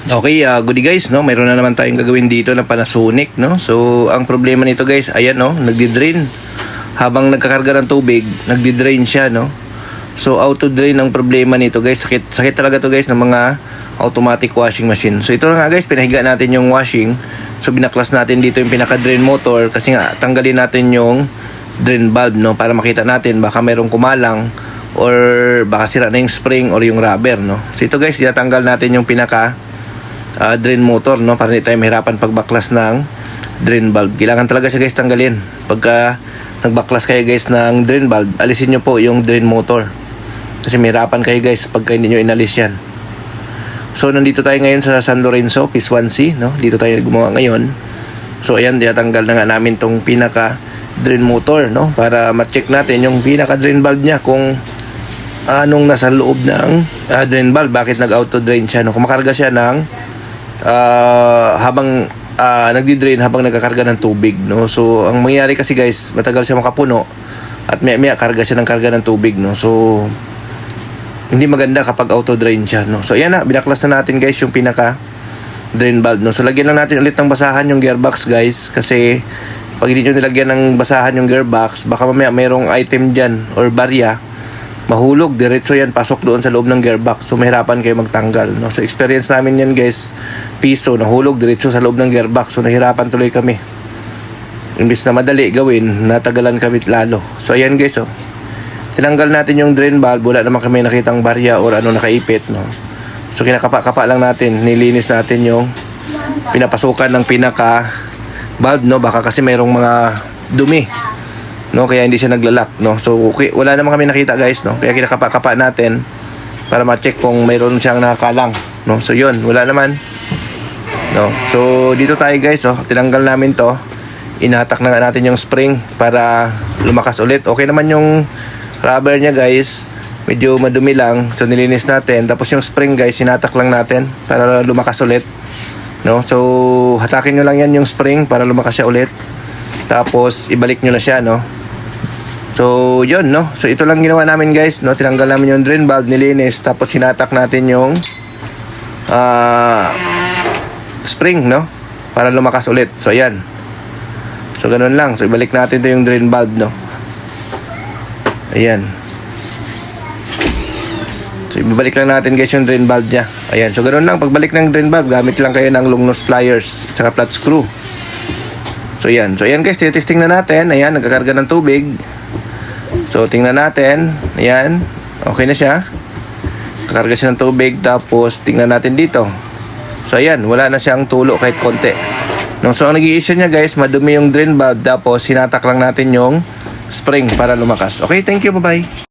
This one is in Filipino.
Okay, goody guys, no? Mayroon na naman tayong gagawin dito na Panasonic, no? So, ang problema nito guys, ayan, no? Nagdi-drain. Habang nagkakarga ng tubig, nagdi-drain siya, no? So, auto-drain ang problema nito guys. Sakit talaga to guys ng mga automatic washing machine. So, ito na nga guys, pinahiga natin yung washing. So, binaklas natin dito yung pinaka-drain motor kasi nga, tanggalin natin yung drain valve, no? Para makita natin, baka mayroong kumalang or baka sira na yung spring or yung rubber, no? So, ito guys, tinatanggal natin yung drain motor, no, para hindi tayo mahirapan pagbaklas ng drain valve. Kailangan talaga siya guys tanggalin. Pagka nagbaklas kayo guys ng drain valve, alisin nyo po yung drain motor kasi mahirapan kayo guys pagka hindi nyo inalis yan. So nandito tayo ngayon sa San Lorenzo, Phase 1C, no? Dito tayo gumawa ngayon. So ayan, tinatanggal na nga namin tong pinaka drain motor, no, para ma-check natin yung pinaka drain valve nya kung anong nasa loob ng drain valve, bakit nag-auto drain siya, no? Kumakarga siya ng habang nagdi-drain habang nagkakarga ng tubig, no. So ang mangyayari kasi guys, matagal siya makapuno at maya karga siya ng karga ng tubig, no. So hindi maganda kapag auto drain siya, no. So ayan na, binaklas na natin guys yung pinaka drain valve, no. So lagyan lang natin ulit ng basahan yung gearbox guys, kasi pag hindi nyo nilagyan ng basahan yung gearbox, baka mamaya mayroong item dyan or barya, mahulog, diretso yan, pasok doon sa loob ng gearbox. So, mahirapan kayo magtanggal, no? So, experience namin yan, guys. Piso, nahulog, diretso sa loob ng gearbox. So, nahirapan tuloy kami. Imbis na madali gawin, natagalan kami lalo. So, ayan, guys, oh. Tinanggal natin yung drain valve. Wala naman kami nakitang barya or ano nakaipit, no? So, kinakapa-kapa lang natin. Nilinis natin yung pinapasukan ng pinaka valve, no? Baka kasi mayroong mga dumi, no, kaya hindi siya naglalak, no. So okay, wala naman kami nakita guys, no, kaya kinakapa-kapa natin para ma-check kung mayroon siyang nakakalang, no. So yun, wala naman, no. So dito tayo guys, oh, tinanggal namin to, inatak na nga natin yung spring para lumakas ulit. Okay naman yung rubber niya guys, medyo madumi lang, so nilinis natin. Tapos yung spring guys, inatak lang natin para lumakas ulit, no. So hatakin nyo lang yan yung spring para lumakas siya ulit, tapos ibalik nyo na siya, no. So yun, no. So ito lang ginawa namin guys, no. Tinanggal namin yung drain valve, nilinis, tapos hinatak natin yung spring, no, para lumakas ulit. So ayan. So ganun lang. So ibalik natin to yung drain valve, no. Ayan. So ibalik lang natin guys yung drain valve nya. Ayan. So ganun lang. Pagbalik ng drain valve, gamit lang kayo ng long nose pliers at saka flat screw. So yan. So ayan guys, testing na natin. Ayan, nagkakarga ng tubig. So tingnan natin. Ayan, okay na siya. Kakarga siya ng tubig. Tapos tingnan natin dito. So ayan, wala na siyang tulo kahit konti, no. So ang nag-i-issue niya guys, madumi yung drain valve. Tapos hinatak lang natin yung spring para lumakas. Okay, thank you, bye bye.